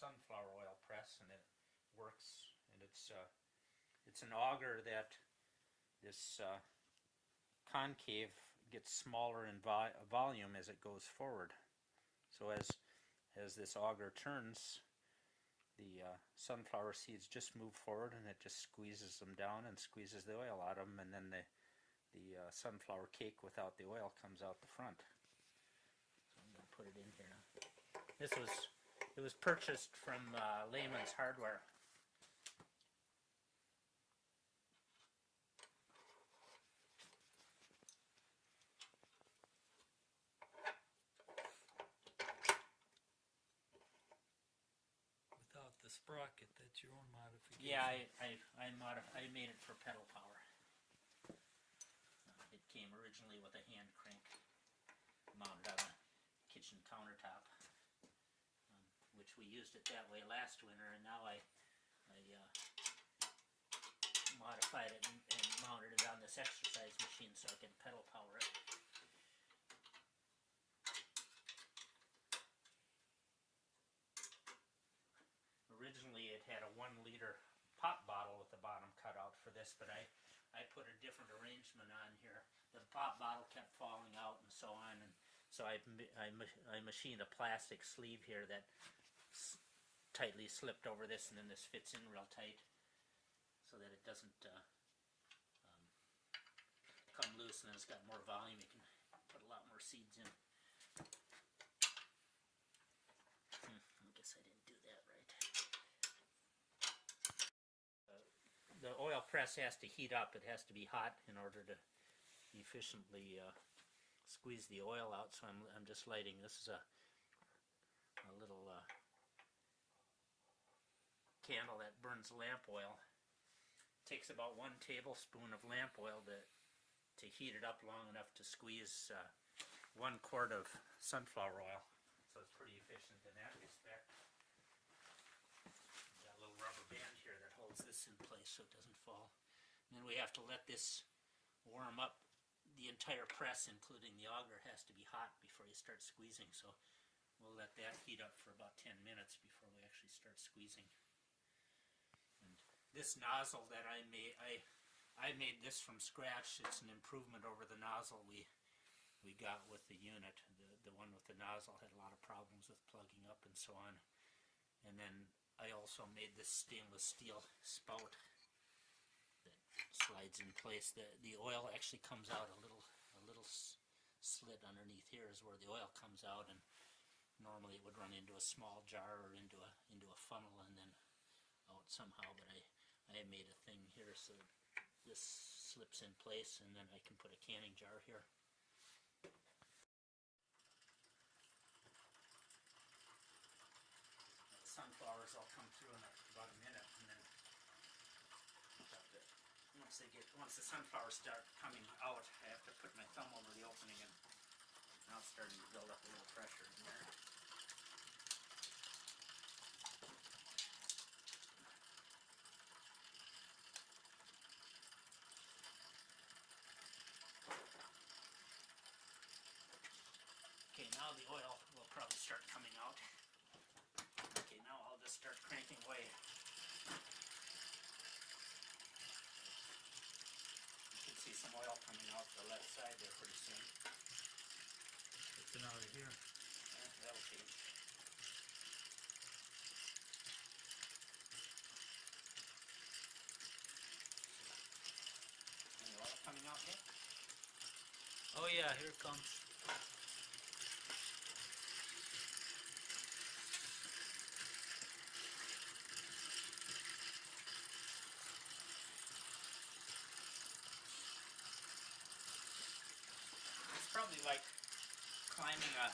sunflower oil press, and it works. And it's an auger that this concave gets smaller in volume as it goes forward. So as this auger turns, the sunflower seeds just move forward, and it just squeezes them down and squeezes the oil out of them, and then the sunflower cake without the oil comes out the front. So I'm going to put it in here now. It was purchased from Lehman's Hardware. Without the sprocket, that's your own modification. Yeah, I made it for pedal power. It came originally with a hand crank mounted on a kitchen countertop, which we used it that way last winter, and now I modified it and mounted it on this exercise machine so I can pedal power it. Originally it had a 1 liter pop bottle with the bottom cut out for this, but I put a different arrangement on here. The pop bottle kept falling out and so on, and so I machined a plastic sleeve here that tightly slipped over this, and then this fits in real tight so that it doesn't come loose, and then it's got more volume. You can put a lot more seeds in. I guess I didn't do that right. The oil press has to heat up. It has to be hot in order to efficiently squeeze the oil out. So I'm just lighting. This is a little candle that burns lamp oil. It takes about 1 tablespoon of lamp oil to heat it up long enough to squeeze 1 quart of sunflower oil. So it's pretty efficient in that respect. Got a little rubber band here that holds this in place so it doesn't fall. And then we have to let this warm up. The entire press, including the auger, has to be hot before you start squeezing. So we'll let that heat up for about 10 minutes before we actually start squeezing. And this nozzle that I made this from scratch. It's an improvement over the nozzle we got with the unit. The one with the nozzle had a lot of problems with plugging up and so on. And then I also made this stainless steel spout that slides in place. The oil actually comes out a little slit underneath here is where the oil comes out, and normally it would run into a small jar or into a funnel and then out somehow, but I made a thing here so this slips in place, and then I can put a canning jar here. Sunflowers all come through in about a minute, and then once the sunflowers start coming out, I have to put my thumb over the opening, and now it's starting to build up a little pressure in there. Okay, now the oil will probably start coming out. Okay, now I'll just start cranking away. You can see some oil coming out the left side there pretty soon. It's out of here. Yeah, that'll change. Any oil coming out yet? Oh yeah, here it comes. Probably like climbing a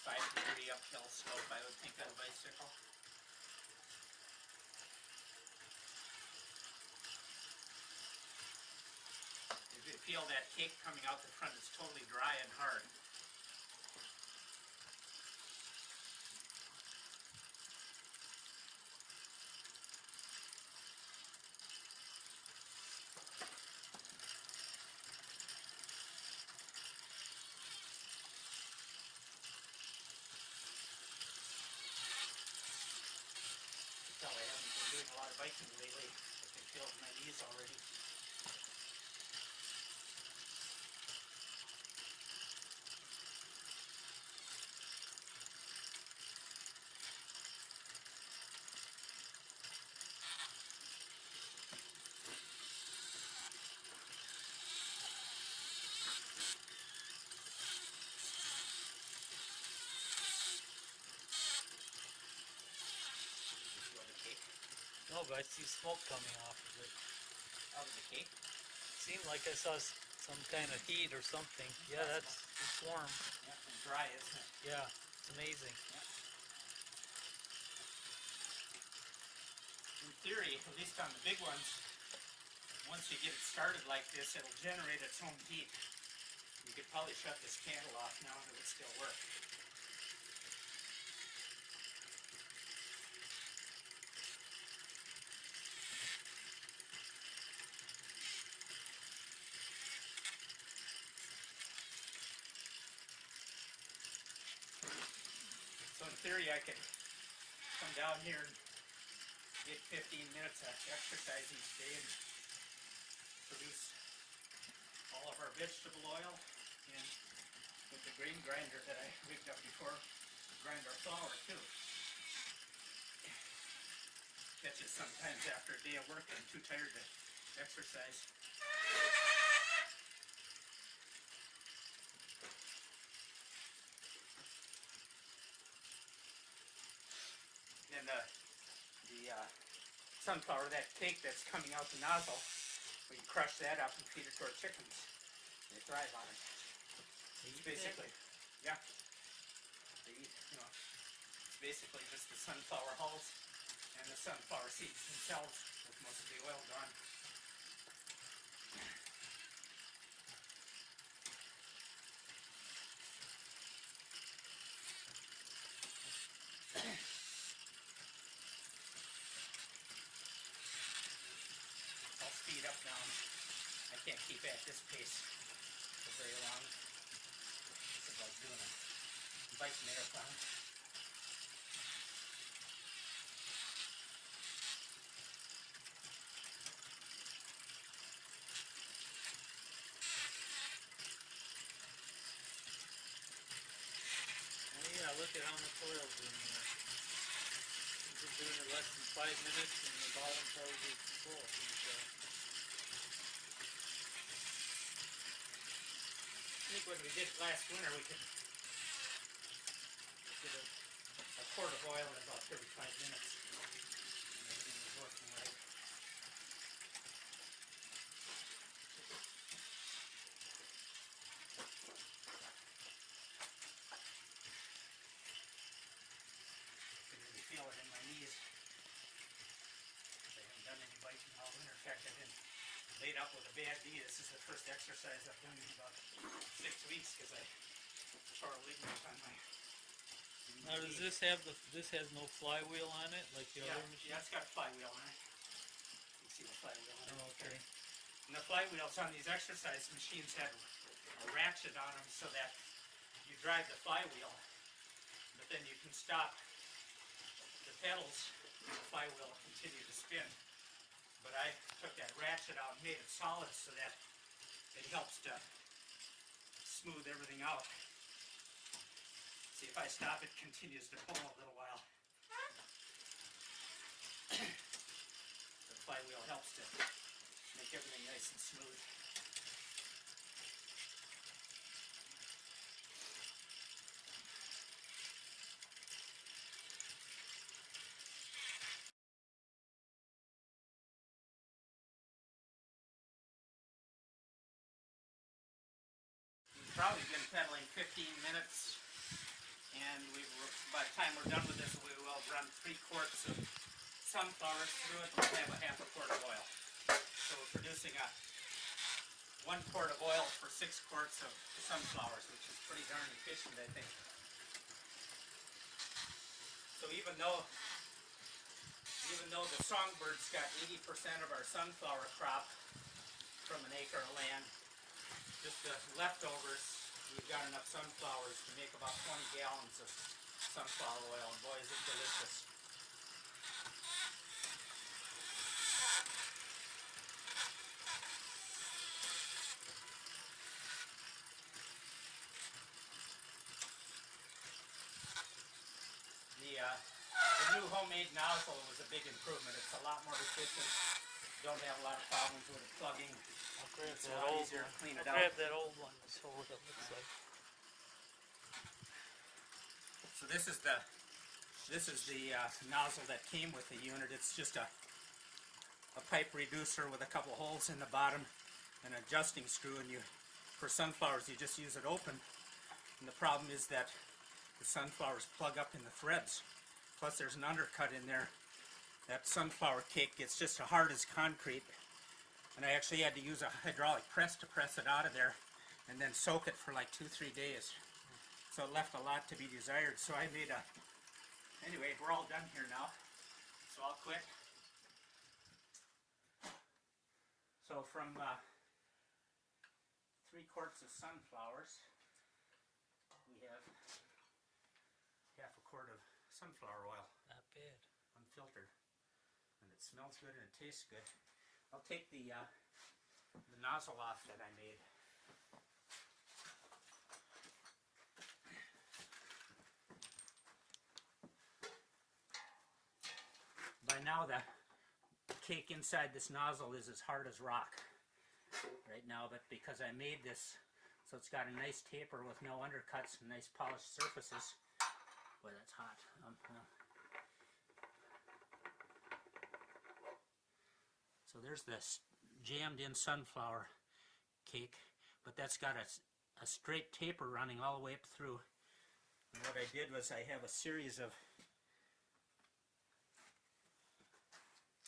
5-degree uphill slope, I would think, on a bicycle. If you feel that cake coming out the front, it's totally dry and hard. biking lately. I can feel it in my knees already. You want a cake? No, but I see smoke coming off of it. Out of the cake? Seemed like I saw some kind of heat or something. Yeah, it's warm. Yeah, and dry, isn't it? Yeah, it's amazing. In theory, at least on the big ones, once you get it started like this, it'll generate its own heat. You could probably shut this candle off now and it would still work. So in theory, I could come down here and get 15 minutes of exercise each day and produce all of our vegetable oil, and with the grain grinder that I rigged up before, grind our flour too. Catch it sometimes after a day of work, I'm too tired to exercise. And the sunflower, that cake that's coming out the nozzle, we crush that up and feed it to our chickens. They thrive on it. It's basically, yeah. They eat, it's basically just the sunflower hulls and the sunflower seeds themselves with most of the oil gone. I'll speed up now. I can't keep at this pace for very long. This is like doing a bike marathon. Oh yeah, look at how much oil's in there. We've been doing it less than 5 minutes and the bottom probably full. I think when we did last winter, we could get a quart of oil in about 35 minutes. And everything was working right. I can really feel it in my knees. I haven't done any biking all winter. In fact, I've been laid up with a bad knee. This is the first exercise I've done in about 6 weeks because I tore a ligament on my Now does knee. this have this has no flywheel on it like the Yeah, other machine? yeah, it's got a flywheel on it. You can see the flywheel on it. Oh, okay. And the flywheels on these exercise machines have a ratchet on them so that you drive the flywheel, but then you can stop the pedals and the flywheel will continue to spin. But I took that ratchet out and made it solid so that it helps to smooth everything out. See, if I stop, it continues to pull a little while. The flywheel helps to make everything nice and smooth. We've probably been pedaling 15 minutes, and by the time we're done with this, we will run 3 quarts of sunflowers through it. We'll have a half a quart of oil. So we're producing 1 quart of oil for 6 quarts of sunflowers, which is pretty darn efficient, I think. So even though the songbirds got 80% of our sunflower crop from an acre of land, just the leftovers, we've got enough sunflowers to make about 20 gallons of sunflower oil, and boy is it delicious. homemade nozzle was a big improvement. It's a lot more efficient. Don't have a lot of problems with it plugging. I'll grab It's a that lot old easier one. to clean it I'll out. grab that old one to show what it looks like. So this is the nozzle that came with the unit. It's just a pipe reducer with a couple holes in the bottom, an adjusting screw, and for sunflowers you just use it open. And the problem is that the sunflowers plug up in the threads. Plus there's an undercut in there. That sunflower cake gets just as hard as concrete. And I actually had to use a hydraulic press to press it out of there and then soak it for like 2-3 days. So it left a lot to be desired. So I made anyway, we're all done here now. So I'll quit. So from 3 quarts of sunflowers, we have half a quart of sunflower oil. Not bad. Unfiltered. And it smells good and it tastes good. I'll take the nozzle off that I made. By now the cake inside this nozzle is as hard as rock right now, but because I made this so it's got a nice taper with no undercuts and nice polished surfaces. Boy, that's hot. So there's this jammed in sunflower cake, but that's got a straight taper running all the way up through. And what I did was I have a series of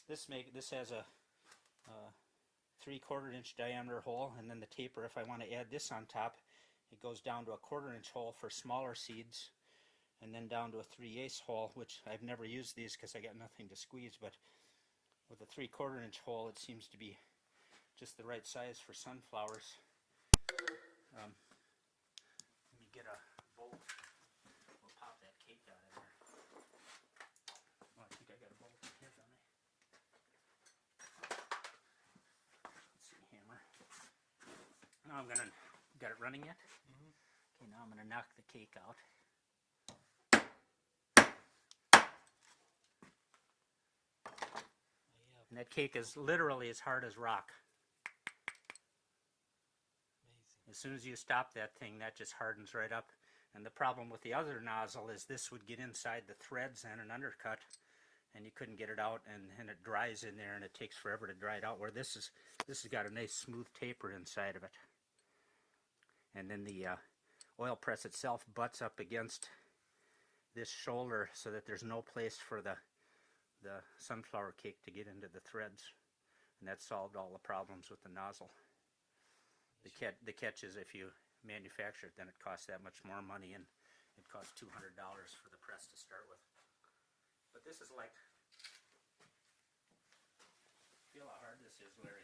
this has a 3/4 inch diameter hole, and then the taper, if I want to add this on top, it goes down to a 1/4 inch hole for smaller seeds, and then down to a 3/8 hole, which I've never used these because I got nothing to squeeze, but with a 3/4 inch hole it seems to be just the right size for sunflowers. Let me get a bolt. We'll pop that cake out of there. Oh, I think I got a bolt in here, don't I? Let's see, hammer. Now I'm gonna, got it running yet? Mm-hmm. Okay, now I'm gonna knock the cake out. And that cake is literally as hard as rock. Amazing. As soon as you stop that thing, that just hardens right up. And the problem with the other nozzle is this would get inside the threads and an undercut, and you couldn't get it out, and it dries in there, and it takes forever to dry it out. Where this has got a nice smooth taper inside of it. And then the oil press itself butts up against this shoulder so that there's no place for the sunflower cake to get into the threads, and that solved all the problems with the nozzle. The catch is if you manufacture it, then it costs that much more money, and it costs $200 for the press to start with. But this is like, feel how hard this is, Larry.